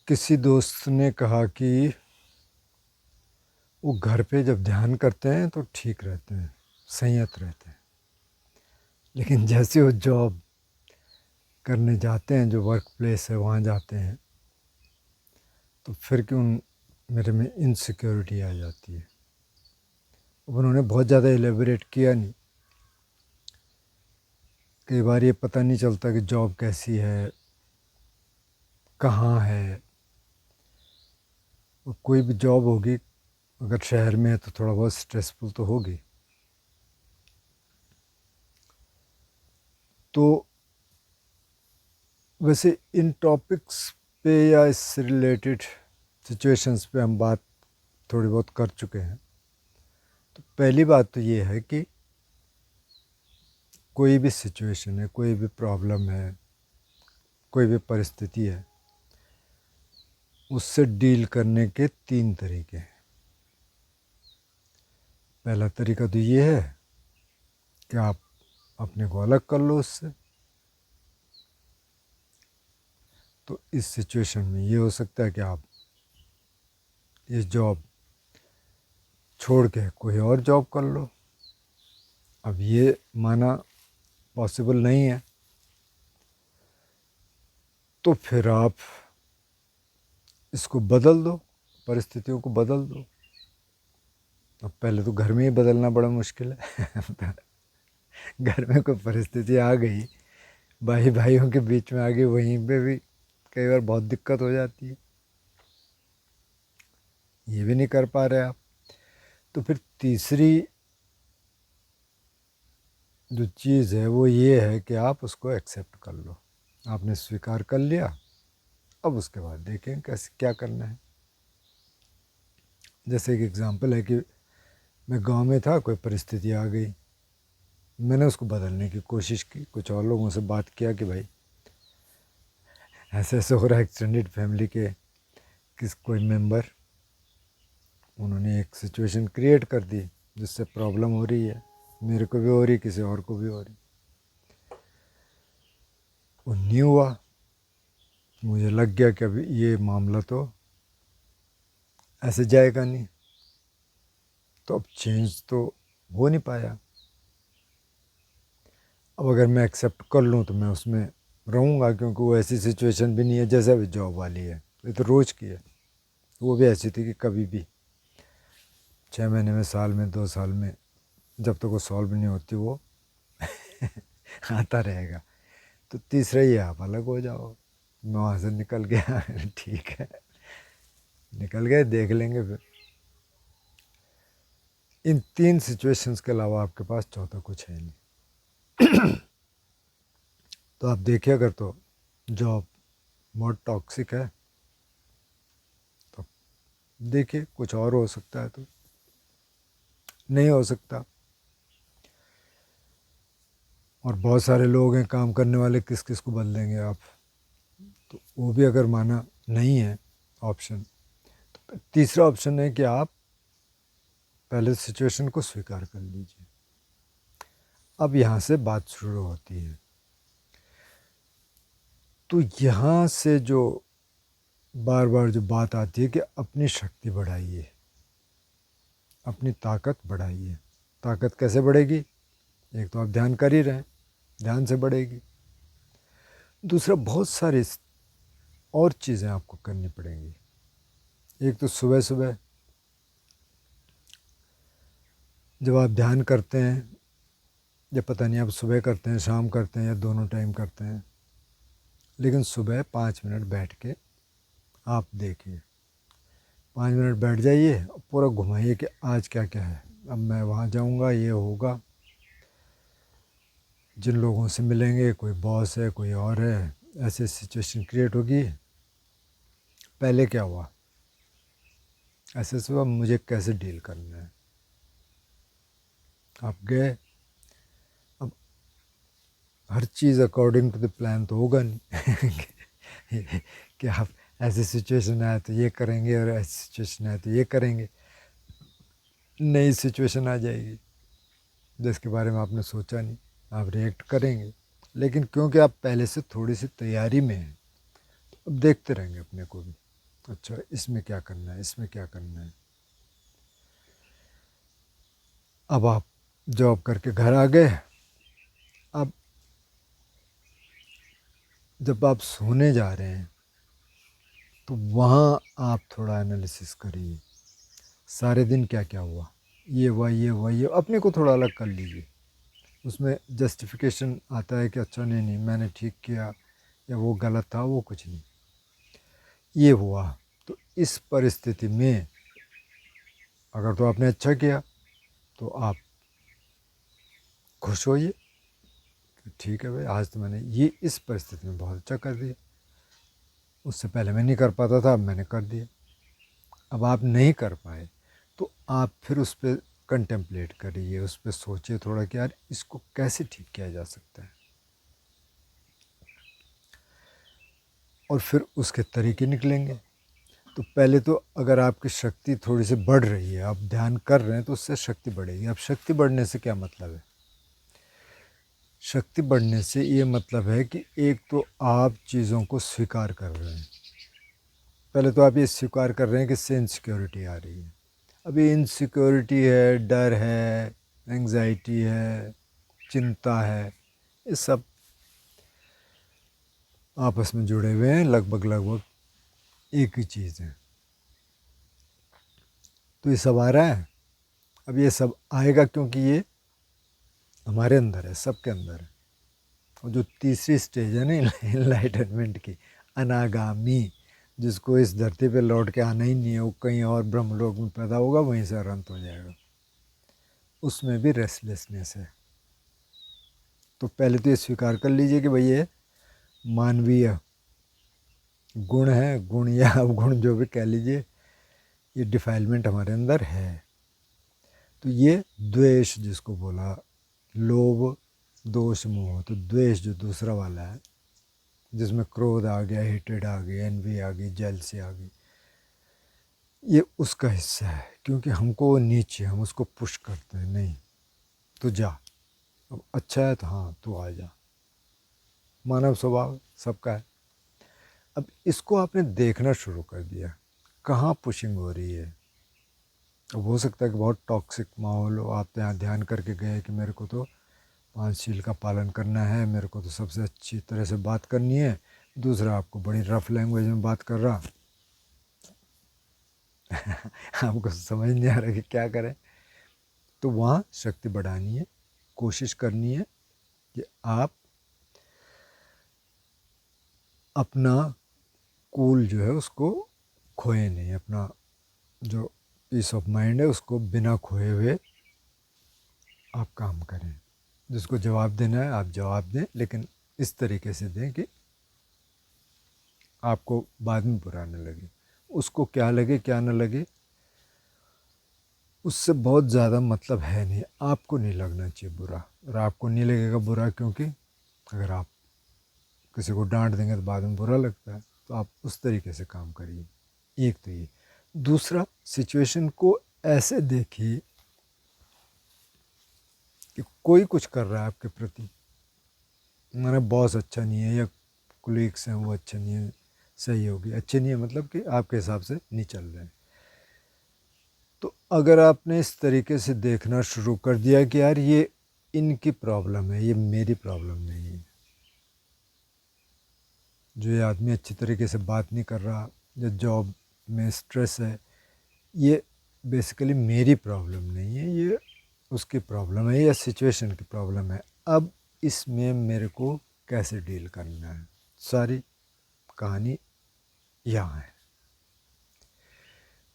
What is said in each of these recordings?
किसी दोस्त ने कहा कि वो घर पे जब ध्यान करते हैं तो ठीक रहते हैं, संयत रहते हैं, लेकिन जैसे वो जॉब करने जाते हैं, जो वर्क प्लेस है वहाँ जाते हैं, तो फिर क्यों मेरे में इनसिक्योरिटी आ जाती है। अब उन्होंने बहुत ज़्यादा एलेबोरेट किया नहीं। कई बार ये पता नहीं चलता कि जॉब कैसी है, कहाँ है। और कोई भी जॉब होगी, अगर शहर में है तो थोड़ा बहुत स्ट्रेसफुल तो होगी। तो वैसे इन टॉपिक्स पे या इससे रिलेटेड सिचुएशंस पे हम बात थोड़ी बहुत कर चुके हैं। तो पहली बात तो ये है कि कोई भी सिचुएशन है, कोई भी प्रॉब्लम है, कोई भी परिस्थिति है, उससे डील करने के 3 तरीके हैं। पहला तरीका तो ये है कि आप अपने को अलग कर लो उससे। तो इस सिचुएशन में ये हो सकता है कि आप ये जॉब छोड़ के कोई और जॉब कर लो। अब ये माना पॉसिबल नहीं है, तो फिर आप इसको बदल दो, परिस्थितियों को बदल दो। अब पहले तो घर में ही बदलना बड़ा मुश्किल है। घर में कोई परिस्थिति आ गई, भाई भाइयों के बीच में आ गई, वहीं पे भी कई बार बहुत दिक्कत हो जाती है। ये भी नहीं कर पा रहे आप, तो फिर तीसरी जो चीज़ है वो ये है कि आप उसको एक्सेप्ट कर लो। आपने स्वीकार कर लिया, अब उसके बाद देखें कैसे क्या करना है। जैसे एक एग्ज़ाम्पल है कि मैं गांव में था, कोई परिस्थिति आ गई, मैंने उसको बदलने की कोशिश की, कुछ और लोगों से बात किया कि भाई ऐसे ऐसे हो रहा है। एक्सटेंडेड फैमिली के कोई मेंबर, उन्होंने एक सिचुएशन क्रिएट कर दी जिससे प्रॉब्लम हो रही है, मेरे को भी हो रही, किसी और को भी हो रही। वो नहीं हुआ, मुझे लग गया कि अभी ये मामला तो ऐसे जाएगा नहीं, तो अब चेंज तो हो नहीं पाया। अब अगर मैं एक्सेप्ट कर लूँ तो मैं उसमें रहूँगा, क्योंकि वो ऐसी सिचुएशन भी नहीं है जैसा भी जॉब वाली है, ये तो रोज़ की है। वो भी ऐसी थी कि कभी भी 6 महीने में, साल में, 2 साल में, जब तक वो सॉल्व नहीं होती वो आता रहेगा। तो तीसरा ये, आप अलग हो जाओ। मैं वहाँ से निकल गया, ठीक है, निकल गए, देख लेंगे फिर। इन 3 सिचुएशंस के अलावा आपके पास चौथा कुछ है नहीं। तो आप देखिए, अगर तो जॉब बहुत टॉक्सिक है तो देखिए कुछ और हो सकता है, तो नहीं हो सकता। और बहुत सारे लोग हैं काम करने वाले, किस किस को बदलेंगे आप। तो वो भी अगर माना नहीं है ऑप्शन, तो तीसरा ऑप्शन है कि आप पहले सिचुएशन को स्वीकार कर लीजिए। अब यहाँ से बात शुरू होती है। तो यहाँ से जो बार बार जो बात आती है कि अपनी शक्ति बढ़ाइए, अपनी ताकत बढ़ाइए। ताकत कैसे बढ़ेगी? एक तो आप ध्यान कर ही रहे हैं, ध्यान से बढ़ेगी। दूसरा, बहुत सारी और चीज़ें आपको करनी पड़ेंगी। एक तो सुबह सुबह जब आप ध्यान करते हैं, या पता नहीं आप सुबह करते हैं, शाम करते हैं, या दोनों टाइम करते हैं, लेकिन सुबह 5 मिनट बैठ के आप देखिए। 5 मिनट बैठ जाइए और पूरा घुमाइए कि आज क्या क्या है। अब मैं वहाँ जाऊँगा, ये होगा, जिन लोगों से मिलेंगे, कोई बॉस है, कोई और है, ऐसे सिचुएशन क्रिएट होगी। पहले क्या हुआ, ऐसे से हुआ, मुझे कैसे डील करना है। आप गए, अब हर चीज़ अकॉर्डिंग टू द प्लान तो होगा नहीं। कि आप ऐसी सिचुएशन आए तो ये करेंगे, और ऐसी सिचुएशन आए तो ये करेंगे। नई सिचुएशन आ जाएगी जिसके बारे में आपने सोचा नहीं, आप रिएक्ट करेंगे। लेकिन क्योंकि आप पहले से थोड़ी सी तैयारी में हैं, अब देखते रहेंगे अपने को भी अच्छा इसमें क्या करना है, इसमें क्या करना है। अब आप जॉब करके घर आ गए। अब जब आप सोने जा रहे हैं तो वहाँ आप थोड़ा एनालिसिस करिए, सारे दिन क्या क्या हुआ, ये हुआ ये हुआ ये, अपने को थोड़ा अलग कर लीजिए। उसमें जस्टिफिकेशन आता है कि अच्छा नहीं नहीं मैंने ठीक किया या वो गलत था, वो कुछ नहीं, ये हुआ। तो इस परिस्थिति में अगर तो आपने अच्छा किया तो आप खुश होइए कि ठीक है भाई, आज तो मैंने ये इस परिस्थिति में बहुत अच्छा कर दिया, उससे पहले मैं नहीं कर पाता था, अब मैंने कर दिया। अब आप नहीं कर पाए तो आप फिर उस पर कंटेम्पलेट करिए, उस पर सोचिए थोड़ा कि यार इसको कैसे ठीक किया जा सकता है, और फिर उसके तरीके निकलेंगे। तो पहले तो अगर आपकी शक्ति थोड़ी सी बढ़ रही है, आप ध्यान कर रहे हैं, तो उससे शक्ति बढ़ेगी। अब शक्ति बढ़ने से क्या मतलब है, शक्ति बढ़ने से ये मतलब है कि एक तो आप चीज़ों को स्वीकार कर रहे हैं। पहले तो आप ये स्वीकार कर रहे हैं कि इससे इनसिक्योरिटी आ रही है। अभी इनसिक्योरिटी है, डर है, एंग्जाइटी है, चिंता है, ये सब आपस में जुड़े हुए हैं, लगभग लगभग एक ही चीज़ है। तो ये सब आ रहा है। अब ये सब आएगा क्योंकि ये हमारे अंदर है, सबके अंदर है। और जो तीसरी स्टेज है ना इनलाइटनमेंट की, अनागामी, जिसको इस धरती पे लौट के आना ही नहीं है, वो कहीं और ब्रह्मलोक में पैदा होगा, वहीं से अनंत हो जाएगा, उसमें भी रेस्टलेसनेस है। तो पहले तो ये स्वीकार कर लीजिए कि भाई ये मानवीय गुण है, गुण या अवगुण जो भी कह लीजिए, ये डिफाइलमेंट हमारे अंदर है। तो ये द्वेष जिसको बोला, लोभ दोष मोह, तो द्वेष जो दूसरा वाला है, जिसमें क्रोध आ गया, हेटेड आ गई, एनवी आ गई, जेलसी आ गई, ये उसका हिस्सा है। क्योंकि हमको वो नीचे, हम उसको पुश करते हैं, नहीं तो जा, अब अच्छा है तो हाँ तू आ जा, मानव स्वभाव सबका है। अब इसको आपने देखना शुरू कर दिया, कहाँ पुशिंग हो रही है। अब हो सकता है कि बहुत टॉक्सिक माहौल हो, आप यहाँ ध्यान करके गए कि मेरे को तो पांचशील का पालन करना है, मेरे को तो सबसे अच्छी तरह से बात करनी है, दूसरा आपको बड़ी रफ लैंग्वेज में बात कर रहा आपको समझ नहीं आ रहा कि क्या करें। तो वहाँ शक्ति बढ़ानी है, कोशिश करनी है कि आप अपना कूल जो है उसको खोए नहीं, अपना जो पीस ऑफ माइंड है उसको बिना खोए हुए आप काम करें। जिसको जवाब देना है आप जवाब दें, लेकिन इस तरीके से दें कि आपको बाद में बुरा न लगे। उसको क्या लगे क्या न लगे उससे बहुत ज़्यादा मतलब है नहीं, आपको नहीं लगना चाहिए बुरा। और आपको नहीं लगेगा बुरा क्योंकि अगर आप किसी को डांट देंगे तो बाद में बुरा लगता है, तो आप उस तरीके से काम करिए। एक तो ये। दूसरा, सिचुएशन को ऐसे देखिए कि कोई कुछ कर रहा है आपके प्रति, मैंने बॉस अच्छा नहीं है या कुलीग्स हैं वो अच्छे नहीं है, सही होगी अच्छे नहीं है, मतलब कि आपके हिसाब से नहीं चल रहे हैं। तो अगर आपने इस तरीके से देखना शुरू कर दिया कि यार ये इनकी प्रॉब्लम है, ये मेरी प्रॉब्लम नहीं है, जो ये आदमी अच्छी तरीके से बात नहीं कर रहा या जॉब में स्ट्रेस है, ये बेसिकली मेरी प्रॉब्लम नहीं है, ये उसकी प्रॉब्लम है या सिचुएशन की प्रॉब्लम है। अब इसमें मेरे को कैसे डील करना है, सारी कहानी यहाँ है।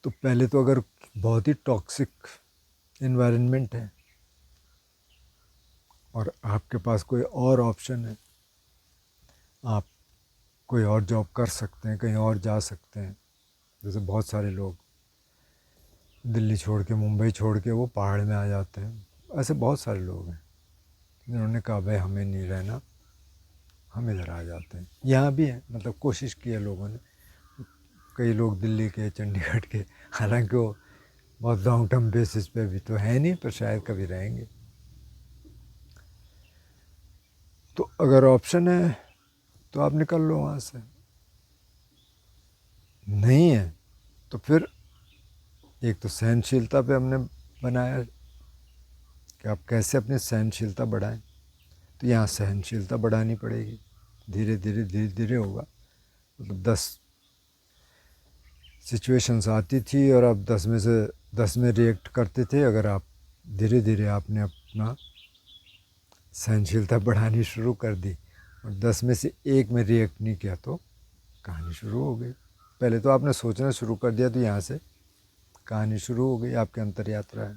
तो पहले तो अगर बहुत ही टॉक्सिक इन्वायरमेंट है और आपके पास कोई और ऑप्शन है, आप कोई और जॉब कर सकते हैं, कहीं और जा सकते हैं। जैसे बहुत सारे लोग दिल्ली छोड़ के, मुंबई छोड़ के वो पहाड़ में आ जाते हैं, ऐसे बहुत सारे लोग हैं जिन्होंने कहा भाई हमें नहीं रहना, हम इधर आ जाते हैं। यहाँ भी है, मतलब कोशिश की है लोगों ने, कई लोग दिल्ली के, चंडीगढ़ के, हालांकि वो बहुत लॉन्ग टर्म बेसिस पे भी तो है नहीं, पर शायद कभी रहेंगे। तो अगर ऑप्शन है तो आप निकल लो वहाँ से, नहीं है तो फिर एक तो सहनशीलता पे हमने बनाया कि आप कैसे अपनी सहनशीलता बढ़ाएं। तो यहाँ सहनशीलता बढ़ानी पड़ेगी, धीरे धीरे धीरे धीरे होगा। मतलब 10 सिचुएशंस आती थी और आप 10 में से 10 में रिएक्ट करते थे। अगर आप धीरे धीरे आपने अपना सहनशीलता बढ़ानी शुरू कर दी और 10 में से 1 में रिएक्ट नहीं किया तो कहानी शुरू हो गई। पहले तो आपने सोचना शुरू कर दिया तो यहाँ से कहानी शुरू हो गई, आपके अंतर यात्रा है।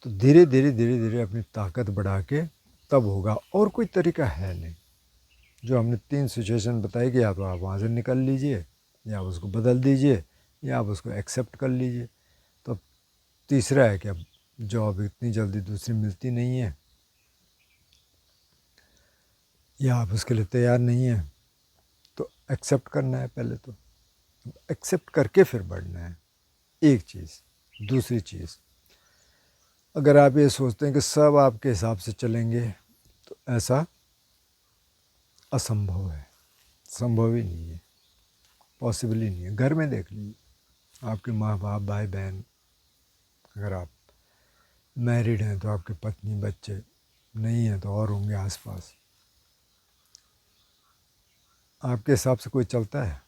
तो धीरे धीरे धीरे धीरे अपनी ताकत बढ़ा के तब होगा, और कोई तरीका है नहीं। जो हमने 3 सिचुएशन बताई कि या तो आप वहाँ से निकल लीजिए, या आप उसको बदल दीजिए, या आप उसको एक्सेप्ट कर लीजिए। तो अब तीसरा है कि अब जॉब इतनी जल्दी दूसरी मिलती नहीं है, या आप उसके लिए तैयार नहीं हैं, तो एक्सेप्ट करना है पहले। तो एक्सेप्ट करके फिर बढ़ना है। एक चीज़। दूसरी चीज़, अगर आप ये सोचते हैं कि सब आपके हिसाब से चलेंगे तो ऐसा असंभव है, संभव ही नहीं है, पॉसिबल ही नहीं है। घर में देख लीजिए, आपके माँ बाप, भाई बहन, अगर आप मैरिड हैं तो आपके पत्नी बच्चे, नहीं हैं तो और होंगे आसपास। आपके हिसाब से कोई चलता है?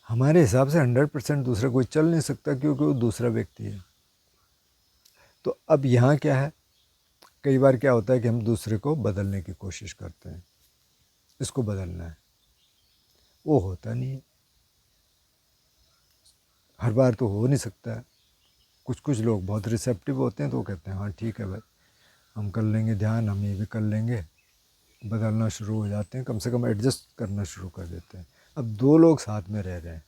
हमारे हिसाब से 100% दूसरा कोई चल नहीं सकता, क्योंकि वो दूसरा व्यक्ति है। तो अब यहाँ क्या है, कई बार क्या होता है कि हम दूसरे को बदलने की कोशिश करते हैं, इसको बदलना है, वो होता नहीं है। हर बार तो हो नहीं सकता है। कुछ कुछ लोग बहुत रिसेप्टिव होते हैं तो वो कहते हैं हाँ ठीक है भाई, हम कर लेंगे ध्यान, हम ये भी कर लेंगे, बदलना शुरू हो जाते हैं, कम से कम एडजस्ट करना शुरू कर देते हैं। अब 2 लोग साथ में रह रहे हैं,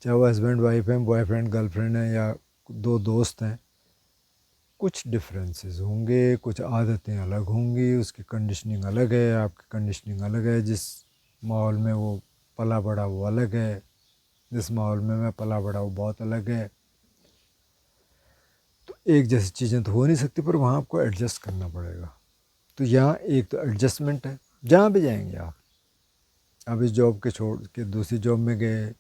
चाहे वो हस्बैंड वाइफ हैं, बॉयफ्रेंड गर्लफ्रेंड हैं, या 2 दोस्त हैं, कुछ डिफरेंसेस होंगे, कुछ आदतें अलग होंगी, उसकी कंडीशनिंग अलग है, आपकी कंडीशनिंग अलग है, जिस माहौल में वो पला बड़ा वो अलग है, जिस माहौल में मैं पला बड़ा वो बहुत अलग है। तो एक जैसी चीज़ें तो हो नहीं सकती, पर वहाँ आपको एडजस्ट करना पड़ेगा। तो यहाँ एक तो एडजस्टमेंट है, जहाँ भी जाएंगे आप। अब इस जॉब के छोड़ के दूसरी जॉब में गए,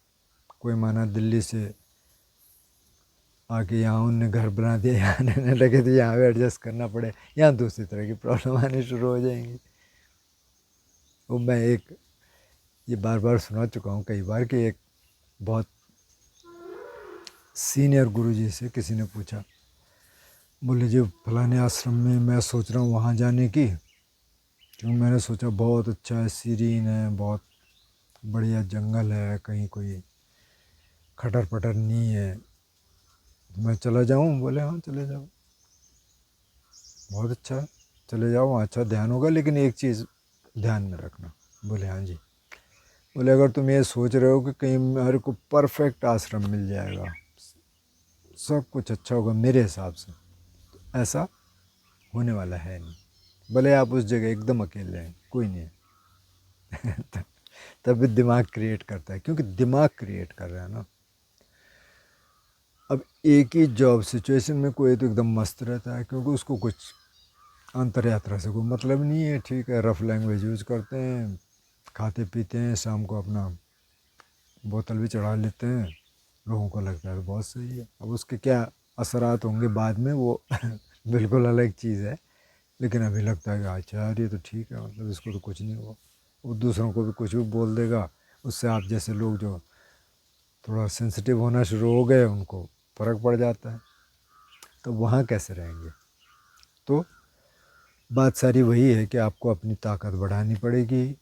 कोई माना दिल्ली से आके यहाँ उनने घर बना दिया, यहाँ रहने लगे, तो यहाँ भी एडजस्ट करना पड़े, यहाँ दूसरी तरह की प्रॉब्लम आनी शुरू हो जाएंगी। वो मैं ये बार बार सुना चुका हूँ कई बार कि एक बहुत सीनियर गुरुजी से किसी ने पूछा, बोले जी फलाने आश्रम में मैं सोच रहा हूँ वहाँ जाने की, क्योंकि मैंने सोचा बहुत अच्छा है, सीरीन है, बहुत बढ़िया जंगल है, कहीं कोई खटर पटर नहीं है, मैं चला जाऊँ? बोले हाँ चले जाओ, बहुत अच्छा है, चले जाओ, वहाँ अच्छा ध्यान होगा, लेकिन एक चीज़ ध्यान में रखना। बोले हाँ जी। बोले अगर तुम ये सोच रहे हो कि कहीं मेरे को परफेक्ट आश्रम मिल जाएगा, सब कुछ अच्छा होगा मेरे हिसाब से, तो ऐसा होने वाला है नहीं। भले आप उस जगह एकदम अकेले हैं, कोई नहीं है तभी दिमाग क्रिएट करता है, क्योंकि दिमाग क्रिएट कर रहा है ना। अब एक ही जॉब सिचुएशन में कोई तो एकदम मस्त रहता है, क्योंकि उसको कुछ अंतर यात्रा से कोई मतलब नहीं है, ठीक है, रफ लैंग्वेज यूज़ करते हैं, खाते पीते हैं, शाम को अपना बोतल भी चढ़ा लेते हैं, लोगों को लगता है तो बहुत सही है। अब उसके क्या असरात होंगे बाद में, वो बिल्कुल अलग चीज़ है, लेकिन अभी लगता है कि अच्छा यार ये तो ठीक है, मतलब इसको तो कुछ नहीं हुआ। वो दूसरों को भी कुछ भी बोल देगा, उससे आप जैसे लोग जो थोड़ा सेंसिटिव होना शुरू हो गए उनको फ़र्क पड़ जाता है। तो वहाँ कैसे रहेंगे? तो बात सारी वही है कि आपको अपनी ताकत बढ़ानी पड़ेगी,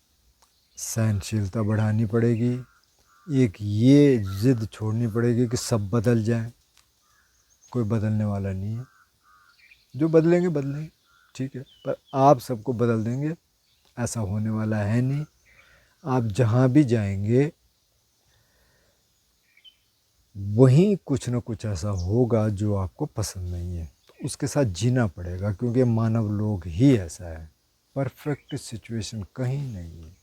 सहनशीलता बढ़ानी पड़ेगी, एक ये ज़िद छोड़नी पड़ेगी कि सब बदल जाए। कोई बदलने वाला नहीं है, जो बदलेंगे बदलेंगे, ठीक है, पर आप सबको बदल देंगे ऐसा होने वाला है नहीं। आप जहाँ भी जाएंगे वहीं कुछ न कुछ ऐसा होगा जो आपको पसंद नहीं है, तो उसके साथ जीना पड़ेगा, क्योंकि मानव लोग ही ऐसा है। परफेक्ट सिचुएशन कहीं नहीं है।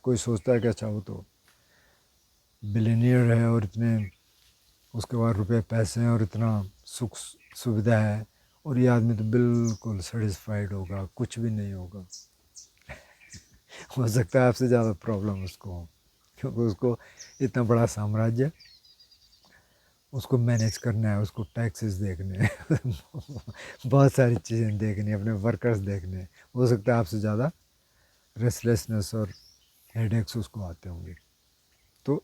कोई सोचता है कि अच्छा वो तो बिलियनियर है और इतने उसके बाद रुपए पैसे हैं और इतना सुख सुविधा है, और ये आदमी तो बिल्कुल सेटिस्फाइड होगा, कुछ भी नहीं होगा। हो सकता है आपसे ज़्यादा प्रॉब्लम उसको हो, क्योंकि उसको इतना बड़ा साम्राज्य, उसको मैनेज करना है, उसको टैक्सेस देखने हैं बहुत सारी चीज़ें देखनी है, अपने वर्कर्स देखने हैं। हो सकता है आपसे ज़्यादा रेस्टलेसनेस और हेडेक्स उसको आते होंगे। तो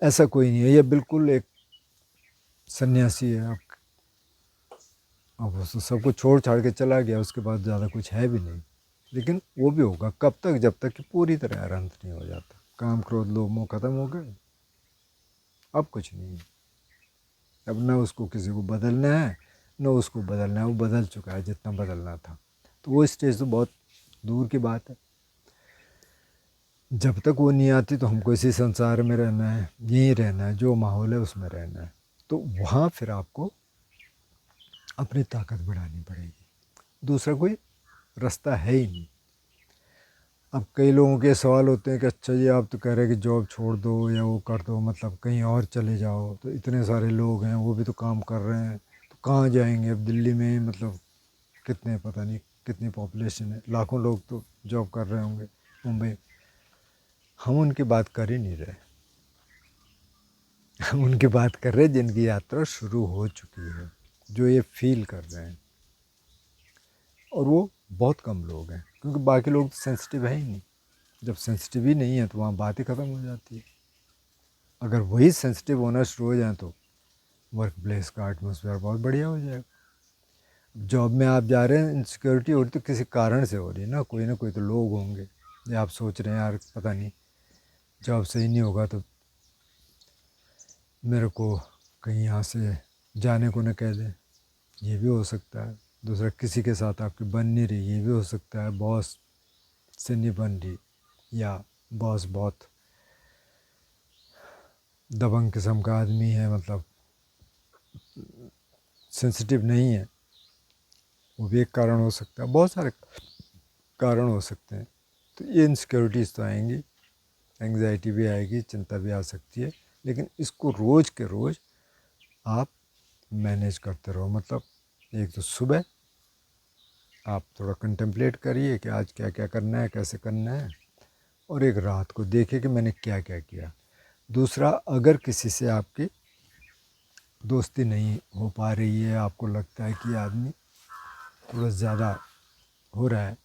ऐसा कोई नहीं है, ये बिल्कुल एक सन्यासी है। अब उसको सब कुछ छोड़ छाड़ के चला गया, उसके बाद ज़्यादा कुछ है भी नहीं। लेकिन वो भी होगा कब तक, जब तक कि पूरी तरह अरहंत नहीं हो जाता। काम क्रोध लोभ मोह खत्म हो गए, अब कुछ नहीं है। अब न उसको किसी को बदलना है, न उसको बदलना है, वो बदल चुका है जितना बदलना था। तो वो स्टेज तो बहुत दूर की बात है। जब तक वो नहीं आती तो हमको इसी संसार में रहना है, यहीं रहना है, जो माहौल है उसमें रहना है। तो वहाँ फिर आपको अपनी ताकत बढ़ानी पड़ेगी, दूसरा कोई रास्ता है ही नहीं। अब कई लोगों के सवाल होते हैं कि अच्छा जी आप तो कह रहे हैं कि जॉब छोड़ दो या वो कर दो, मतलब कहीं और चले जाओ, तो इतने सारे लोग हैं वो भी तो काम कर रहे हैं, तो कहाँ जाएंगे। अब दिल्ली में मतलब कितने, पता नहीं कितनी पॉपुलेशन है, लाखों लोग तो जॉब कर रहे होंगे मुंबई। हम उनकी बात कर ही नहीं रहे, हम उनकी बात कर रहे हैं जिनकी यात्रा शुरू हो चुकी है, जो ये फील कर रहे हैं। और वो बहुत कम लोग हैं, क्योंकि बाकी लोग तो सेंसिटिव है ही नहीं। जब सेंसिटिव ही नहीं है तो वहाँ बात ही ख़त्म हो जाती है। अगर वही सेंसिटिव होना शुरू हो जाए तो वर्क प्लेस का एटमोसफेयर बहुत बढ़िया हो जाएगा। जॉब में आप जा रहे हैं, इनसिक्योरिटी हो रही तो किसी कारण से हो रही है ना कोई तो लोग होंगे। या आप सोच रहे हैं यार पता नहीं जॉब सही नहीं होगा तो मेरे को कहीं यहाँ से जाने को न कह दें, ये भी हो सकता है। दूसरा, किसी के साथ आपकी बन नहीं रही, ये भी हो सकता है। बॉस से नहीं बन रही, या बॉस बहुत दबंग किस्म का आदमी है, मतलब सेंसिटिव नहीं है, वो भी एक कारण हो सकता है। बहुत सारे कारण हो सकते हैं। तो ये इनसिक्योरिटीज़ तो आएंगी, एंग्जाइटी भी आएगी, चिंता भी आ सकती है। लेकिन इसको रोज़ के रोज़ आप मैनेज करते रहो। मतलब एक तो सुबह आप थोड़ा कंटेम्पलेट करिए कि आज क्या क्या करना है, कैसे करना है, और एक रात को देखिए कि मैंने क्या क्या किया। दूसरा, अगर किसी से आपकी दोस्ती नहीं हो पा रही है, आपको लगता है कि आदमी थोड़ा ज़्यादा हो रहा है,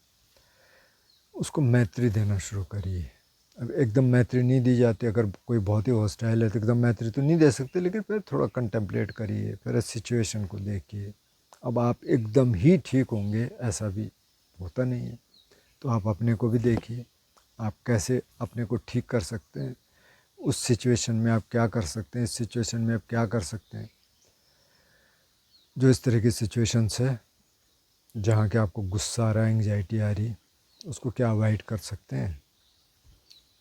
उसको मैत्री देना शुरू करिए। अब एकदम मैत्री नहीं दी जाती, अगर कोई बहुत ही हॉस्टाइल है तो एकदम मैत्री तो नहीं दे सकते, लेकिन फिर थोड़ा कंटेम्पलेट करिए, फिर सिचुएशन को देखिए। अब आप एकदम ही ठीक होंगे ऐसा भी होता नहीं है, तो आप अपने को भी देखिए, आप कैसे अपने को ठीक कर सकते हैं। उस सिचुएशन में आप क्या कर सकते हैं, इस सिचुएशन में आप क्या कर सकते हैं। जो इस तरह की सिचुएशंस है जहाँ के आपको गुस्सा आ रहा है, एंग्जाइटी आ रही, उसको क्या अवॉइड कर सकते हैं।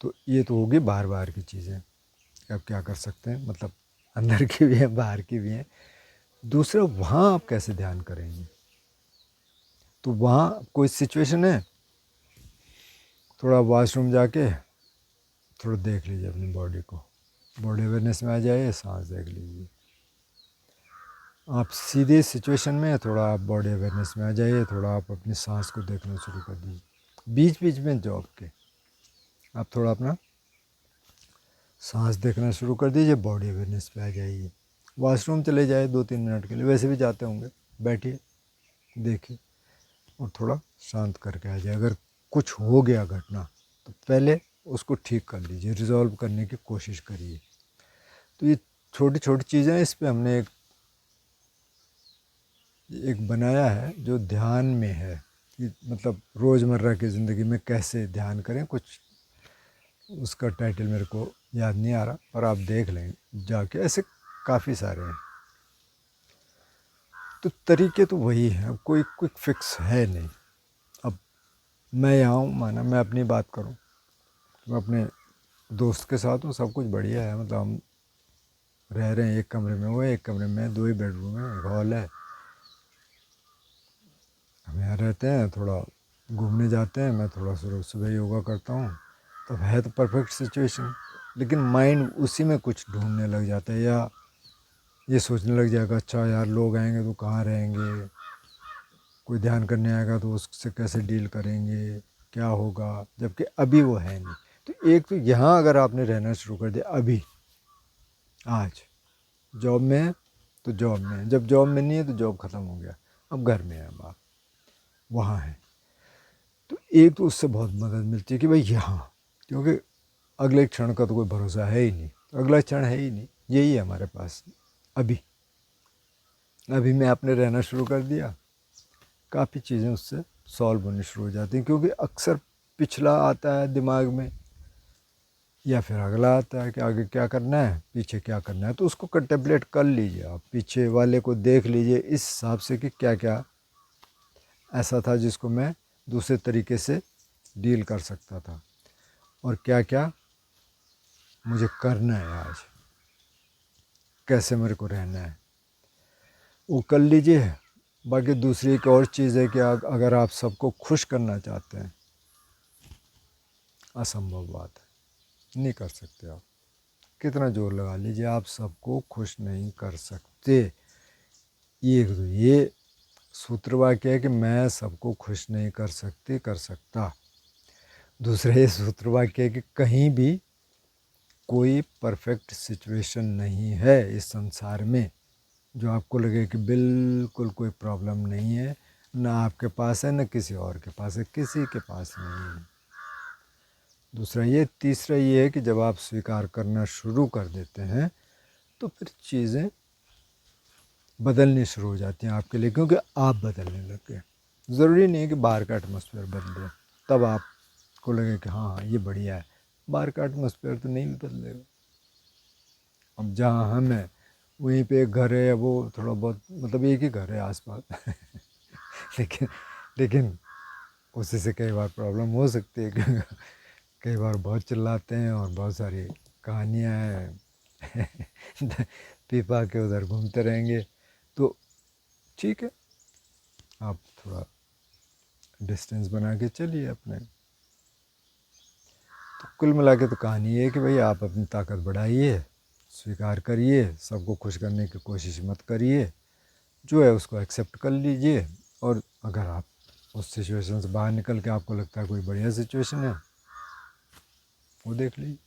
तो ये तो होगी बाहर बाहर की चीज़ें, आप क्या कर सकते हैं, मतलब अंदर की भी हैं बाहर की भी हैं। दूसरा, वहाँ आप कैसे ध्यान करेंगे। तो वहाँ कोई सिचुएशन है, थोड़ा वॉशरूम जाके थोड़ा देख लीजिए अपनी बॉडी को, बॉडी अवेयरनेस में आ जाइए, सांस देख लीजिए। आप सीधे सिचुएशन में थोड़ा आप बॉडी अवेयरनेस में आ जाइए, थोड़ा आप अपनी सांस को देखना शुरू कर दीजिए। बीच बीच में जॉब के आप थोड़ा अपना सांस देखना शुरू कर दीजिए, बॉडी अवेयरनेस पे आ जाइए। वॉशरूम चले जाए 2-3 मिनट के लिए, वैसे भी जाते होंगे, बैठिए, देखिए, और थोड़ा शांत करके आ जाए। अगर कुछ हो गया घटना तो पहले उसको ठीक कर लीजिए, रिजॉल्व करने की कोशिश करिए। तो ये छोटी छोटी चीज़ें, इस पे हमने एक बनाया है जो ध्यान में है, कि मतलब रोज़मर्रा की ज़िंदगी में कैसे ध्यान करें। कुछ उसका टाइटल मेरे को याद नहीं आ रहा, पर आप देख लें जाके, ऐसे काफ़ी सारे हैं। तो तरीके तो वही हैं, अब कोई क्विक फिक्स है नहीं। अब मैं यहाँ हूँ, माना मैं अपनी बात करूँ, मैं अपने दोस्त के साथ हूँ, सब कुछ बढ़िया है, मतलब हम रह रहे हैं एक कमरे में, वो एक कमरे में, 2 ही बेडरूम है, एक हॉल है। हम यहाँ रहते हैं, थोड़ा घूमने जाते हैं, मैं थोड़ा सुबह सुबह योगा करता हूँ, तो है तो परफेक्ट सिचुएशन। लेकिन माइंड उसी में कुछ ढूंढने लग जाता है, या ये सोचने लग जाएगा अच्छा यार लोग आएंगे तो कहाँ रहेंगे, कोई ध्यान करने आएगा तो उससे कैसे डील करेंगे, क्या होगा, जबकि अभी वो है नहीं। तो एक तो यहाँ अगर आपने रहना शुरू कर दिया अभी, आज जॉब में है तो जॉब में है, जब जॉब में नहीं है तो जॉब ख़त्म हो गया, अब घर में है, अब आप वहाँ हैं, तो एक तो उससे बहुत मदद मिलती है कि भाई यहाँ, क्योंकि अगले क्षण का तो कोई भरोसा है ही नहीं, अगला क्षण है ही नहीं, यही है हमारे पास अभी। अभी में आपने रहना शुरू कर दिया, काफ़ी चीज़ें उससे सॉल्व होनी शुरू हो जाती हैं, क्योंकि अक्सर पिछला आता है दिमाग में या फिर अगला आता है कि आगे क्या करना है, पीछे क्या करना है, तो उसको कंटेम्पलेट कर लीजिए आप, पीछे वाले को देख लीजिए इस हिसाब से कि क्या क्या ऐसा था जिसको मैं दूसरे तरीके से डील कर सकता था, और क्या क्या मुझे करना है आज, कैसे मेरे को रहना है, वो कर लीजिए। बाकी दूसरी एक और चीज़ है कि अगर आप सबको खुश करना चाहते हैं, असंभव बात है, नहीं कर सकते आप, कितना जोर लगा लीजिए, आप सबको खुश नहीं कर सकते। ये सूत्र वाक्य है कि मैं सबको खुश नहीं कर सकता। दूसरा ये सूत्र वाक्य है कि कहीं भी कोई परफेक्ट सिचुएशन नहीं है इस संसार में जो आपको लगे कि बिल्कुल कोई प्रॉब्लम नहीं है, ना आपके पास है ना किसी और के पास है, किसी के पास नहीं है। दूसरा ये, तीसरा ये है कि जब आप स्वीकार करना शुरू कर देते हैं तो फिर चीज़ें बदलनी शुरू हो जाती हैं आपके लिए, क्योंकि आप बदलने लग गए। ज़रूरी नहीं है कि बाहर का एटमॉस्फेयर बदले तब आपको लगे कि हाँ हाँ ये बढ़िया है, बाहर का एटमॉस्फेयर तो नहीं बदलेगा। अब जहाँ हम हैं वहीं पे एक घर है, वो थोड़ा बहुत मतलब एक ही घर है आसपास लेकिन लेकिन उसी से कई बार प्रॉब्लम हो सकती है क्योंकि कई बार बहुत चिल्लाते हैं और बहुत सारी कहानियाँ हैं पीपा के उधर घूमते रहेंगे, तो ठीक है आप थोड़ा डिस्टेंस बना के चलिए अपने। तो कुल मिला के तो कहानी ये है कि भाई आप अपनी ताकत बढ़ाइए, स्वीकार करिए, सबको खुश करने की कोशिश मत करिए, जो है उसको एक्सेप्ट कर लीजिए, और अगर आप उस सिचुएशन से बाहर निकल के आपको लगता है कोई बढ़िया सिचुएशन है वो देख लीजिए।